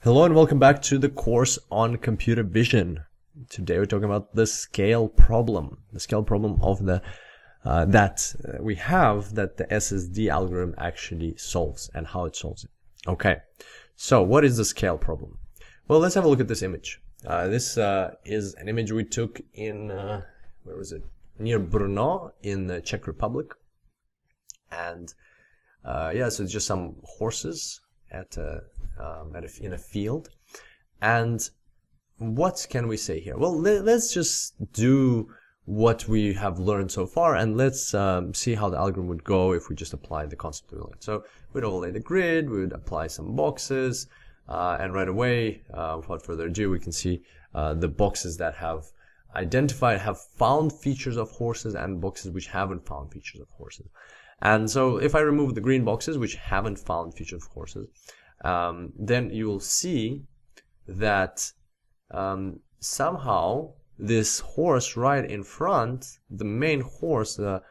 Hello and welcome back to the course on computer vision. Today we're talking about the scale problem. The scale problem of the we have that the SSD algorithm actually solves and how it solves it. Okay, so what is the scale problem? Well, let's have a look at this image. This is an image we took in where was it? Near Brno in the Czech Republic, and yeah, so it's just some horses in a field. And what can we say here? Well, let's just do what we have learned so far, and let's see how the algorithm would go if we just apply the concept we learned. So we'd overlay the grid, we would apply some boxes, and right away, without further ado, we can see the boxes that have found features of horses and boxes which haven't found features of horses. And so if I remove the green boxes which haven't found features of horses, then you will see that somehow this horse right in front, the main horse, the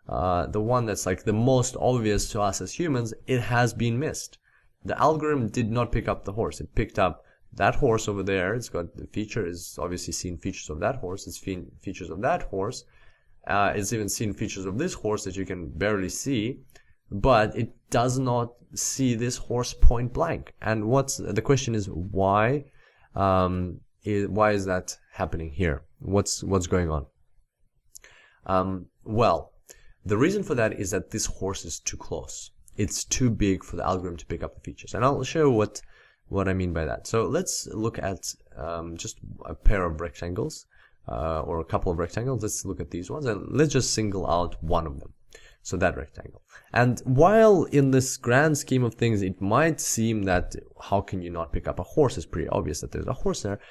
one that's like the most obvious to us as humans, it has been missed. The algorithm did not pick up the horse. It picked up that horse over there. It's got the feature, it's obviously seen features of that horse. It's seen features of that horse. It's even seen features of this horse that you can barely see, but it does not see this horse point blank. And the question is why? Why is that happening here? What's going on? Well, the reason for that is that this horse is too close. It's too big for the algorithm to pick up the features, and I'll show you what I mean by that. So let's look at just a pair of rectangles. Or a couple of rectangles. Let's look at these ones and let's just single out one of them. So that rectangle. And while in this grand scheme of things it might seem that how can you not pick up a horse, it's pretty obvious that there's a horse there.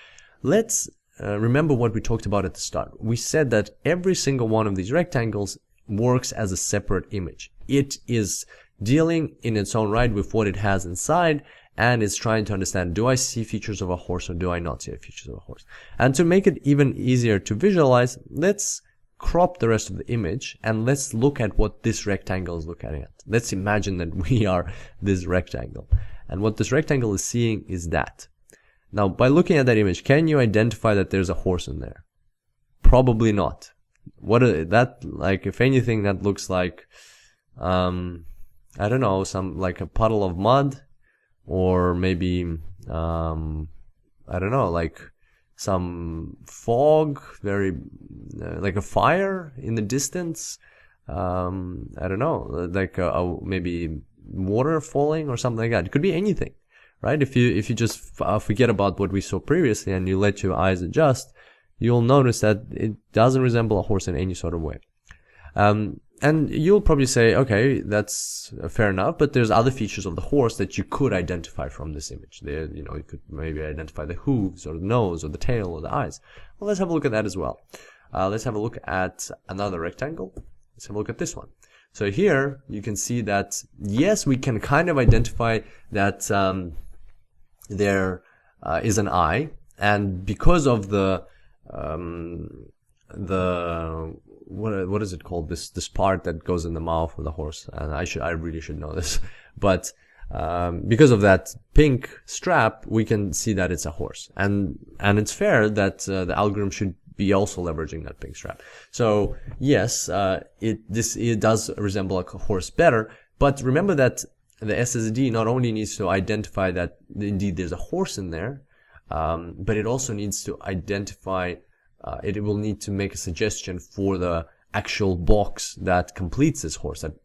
Let's remember what we talked about at the start. We said that every single one of these rectangles works as a separate image. It is dealing in its own right with what it has inside, and it's trying to understand, do I see features of a horse or do I not see features of a horse? And to make it even easier to visualize, let's crop the rest of the image and let's look at what this rectangle is looking at. Let's imagine that we are this rectangle. And what this rectangle is seeing is that. Now, by looking at that image, can you identify that there's a horse in there? Probably not. If anything, that looks like, I don't know, like a puddle of mud. Or maybe, I don't know, like some fog, like a fire in the distance. I don't know, like maybe water falling or something like that. It could be anything, right? If you just forget about what we saw previously and you let your eyes adjust, you'll notice that it doesn't resemble a horse in any sort of way. And you'll probably say, okay, that's fair enough, but there's other features of the horse that you could identify from this image. There, you could maybe identify the hooves or the nose or the tail or the eyes. Well, let's have a look at that as well. Let's have a look at another rectangle. Let's have a look at this one. So here you can see that, yes, we can kind of identify that there is an eye, and because of the what is it called? This part that goes in the mouth of the horse, and I really should know this, but because of that pink strap, we can see that it's a horse, and it's fair that the algorithm should be also leveraging that pink strap. So yes, it does resemble a horse better, but remember that the SSD not only needs to identify that indeed there's a horse in there, but it also needs to identify. It will need to make a suggestion for the actual box that completes this horse, that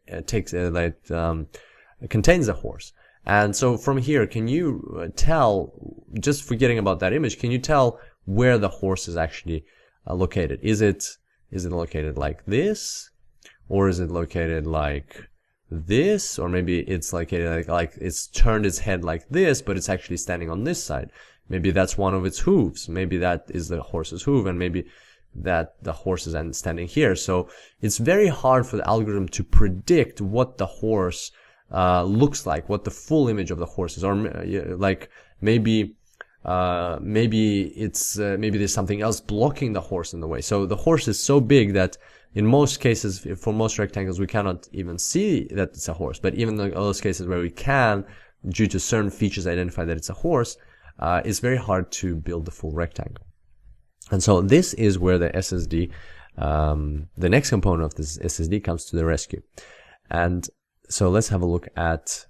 contains a horse. And so from here, can you tell, just forgetting about that image, can you tell where the horse is actually located? Is it located like this, or is it located like this, or maybe it's located like it's turned its head like this, but it's actually standing on this side? Maybe that's one of its hooves. Maybe that is the horse's hoof, and maybe that the horse is standing here. So it's very hard for the algorithm to predict what the horse looks like, what the full image of the horse is, or like maybe maybe there's something else blocking the horse in the way. So the horse is so big that in most cases, for most rectangles, we cannot even see that it's a horse. But even in those cases where we can, due to certain features, identify that it's a horse, it's very hard to build the full rectangle. And so this is where the SSD, the next component of this SSD comes to the rescue. And so let's have a look at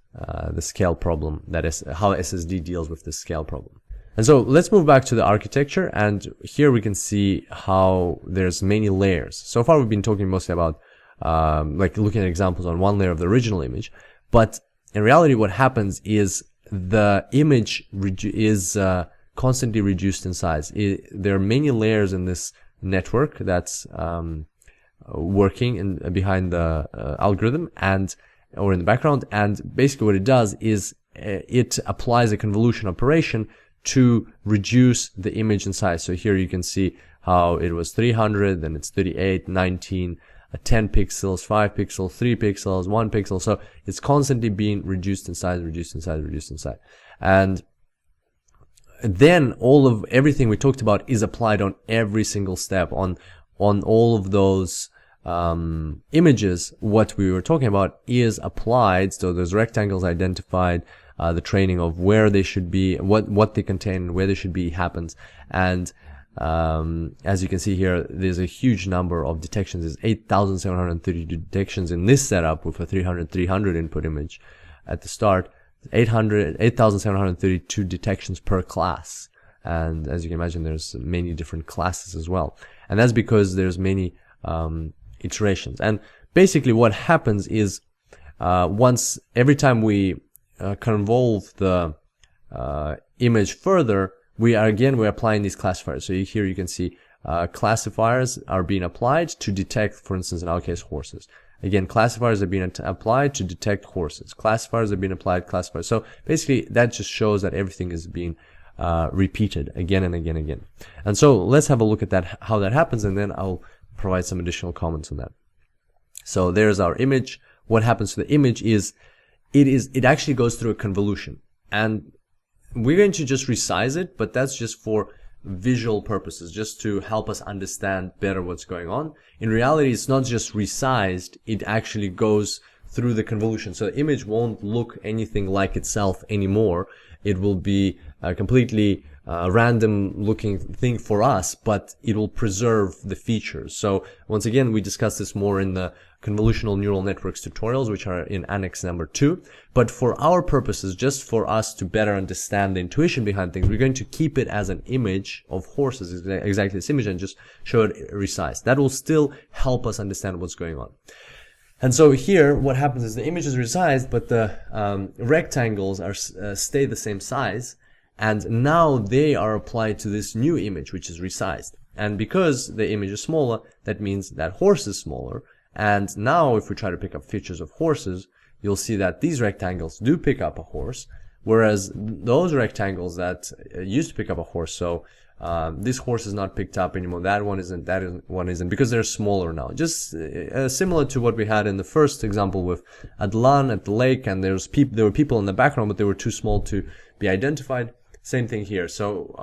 the scale problem, that is how SSD deals with the scale problem. And so let's move back to the architecture, and here we can see how there's many layers. So far we've been talking mostly about like looking at examples on one layer of the original image, but in reality what happens is the image is constantly reduced in size. There are many layers in this network that's working behind the algorithm or in the background, and basically what it does is it applies a convolution operation to reduce the image in size. So here you can see how it was 300, then it's 38, 19, 10 pixels, 5 pixels, 3 pixels, 1 pixel. So it's constantly being reduced in size, reduced in size, reduced in size. And then everything we talked about is applied on every single step on all of those images. What we were talking about is applied. So there's rectangles identified, the training of where they should be, what they contain, where they should be happens. And as you can see here, there's a huge number of detections. There's 8,732 detections in this setup with a 300 input image at the start. 8,732 detections per class. And as you can imagine, there's many different classes as well. And that's because there's many iterations. And basically what happens is every time we convolve the image further, we're applying these classifiers. So here you can see classifiers are being applied to detect, for instance, in our case, horses. Again, classifiers are being applied to detect horses. Classifiers are being applied, classifiers. So basically, that just shows that everything is being repeated again and again and again. And so let's have a look at that, how that happens, and then I'll provide some additional comments on that. So there's our image. What happens to the image is it actually goes through a convolution, and we're going to just resize it, but that's just for visual purposes, just to help us understand better what's going on. In reality, it's not just resized, it actually goes through the convolution. So the image won't look anything like itself anymore. It will be a completely random looking thing for us, but it will preserve the features. So once again, we discussed this more in the convolutional neural networks tutorials, which are in annex number 2. But for our purposes, just for us to better understand the intuition behind things, we're going to keep it as an image of horses, exactly this image, and just show it resized. That will still help us understand what's going on. And so here, what happens is the image is resized, but the rectangles stay the same size, and now they are applied to this new image, which is resized. And because the image is smaller, that means that horse is smaller. And now if we try to pick up features of horses, you'll see that these rectangles do pick up a horse, whereas those rectangles that used to pick up a horse, so this horse is not picked up anymore, that one isn't, because they're smaller now. Just similar to what we had in the first example with Adlan at the lake, and there were people in the background, but they were too small to be identified. Same thing here. So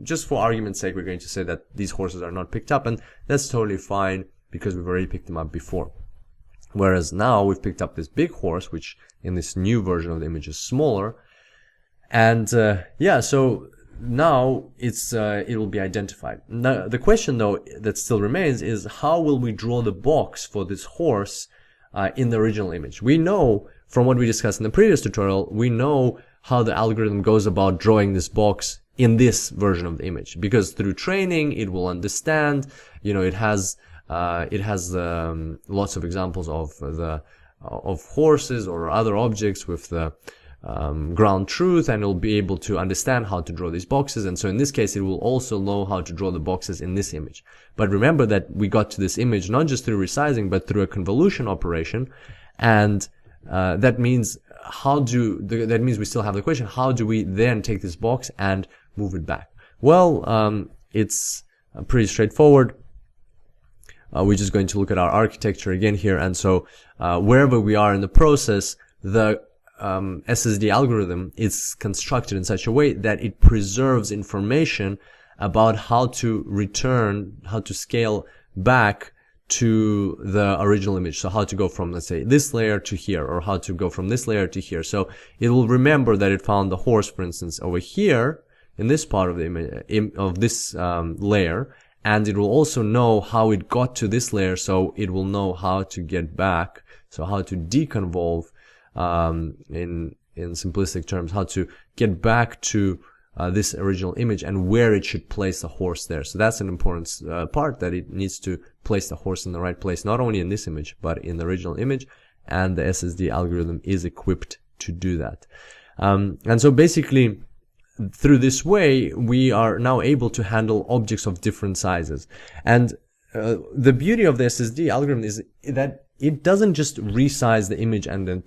just for argument's sake, we're going to say that these horses are not picked up, and that's totally fine, because we've already picked them up before. Whereas now we've picked up this big horse, which in this new version of the image is smaller. And so now it will be identified. Now the question though that still remains is, how will we draw the box for this horse in the original image? We know from what we discussed in the previous tutorial, we know how the algorithm goes about drawing this box in this version of the image, because through training it will understand, it has lots of examples of horses or other objects with the ground truth, and it'll be able to understand how to draw these boxes. And so in this case, it will also know how to draw the boxes in this image. But remember that we got to this image not just through resizing, but through a convolution operation. And that means we still have the question, how do we then take this box and move it back? Well, it's pretty straightforward. We're just going to look at our architecture again here. And so wherever we are in the process, the SSD algorithm is constructed in such a way that it preserves information about how to scale back to the original image. So how to go from, let's say, this layer to here, or how to go from this layer to here. So it will remember that it found the horse, for instance, over here, in this part of the image of this layer, and it will also know how it got to this layer, so it will know how to get back, so how to deconvolve, in simplistic terms, how to get back to this original image and where it should place the horse there. So that's an important part, that it needs to place the horse in the right place, not only in this image, but in the original image, and the SSD algorithm is equipped to do that. And so basically, through this way, we are now able to handle objects of different sizes. And the beauty of the SSD algorithm is that it doesn't just resize the image and then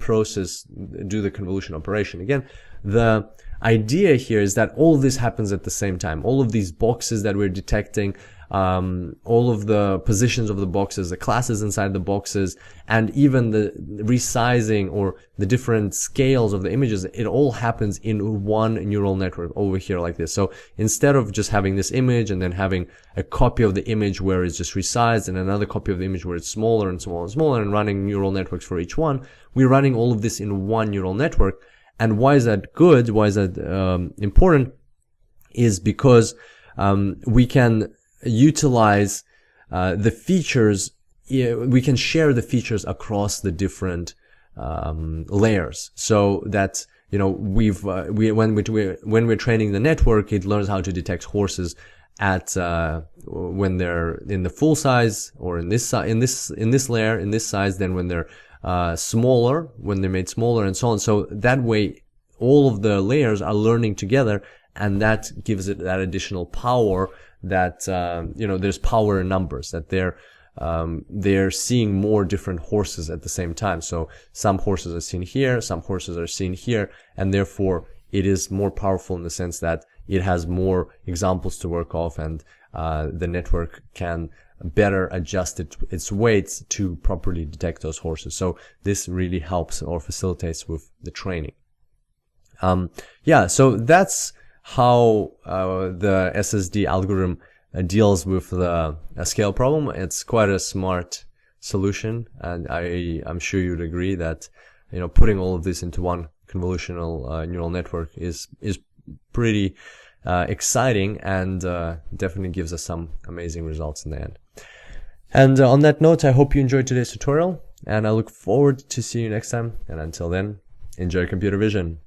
do the convolution operation. Again, the idea here is that all of this happens at the same time. All of these boxes that we're detecting, all of the positions of the boxes, the classes inside the boxes, and even the resizing or the different scales of the images, it all happens in one neural network over here like this. So instead of just having this image and then having a copy of the image where it's just resized and another copy of the image where it's smaller and smaller and smaller, and running neural networks for each one, we're running all of this in one neural network. And why is that good? Why is that important? Is because we can utilize the features. We can share the features across the different layers, so that when we're training the network, it learns how to detect horses at when they're in the full size, or in this layer, in this size, then when they're smaller, when they're made smaller, and so on. So that way, all of the layers are learning together, and that gives it that additional power. That there's power in numbers, that they're seeing more different horses at the same time. So some horses are seen here, some horses are seen here, and therefore it is more powerful in the sense that it has more examples to work off, and the network can better adjust its weights to properly detect those horses. So this really helps or facilitates with the training. So that's how the SSD algorithm deals with the scale problem. It's quite a smart solution, and I'm sure you'd agree that putting all of this into one convolutional neural network is pretty exciting, and definitely gives us some amazing results in the end. And on that note, I hope you enjoyed today's tutorial, and I look forward to seeing you next time. And until then, enjoy computer vision.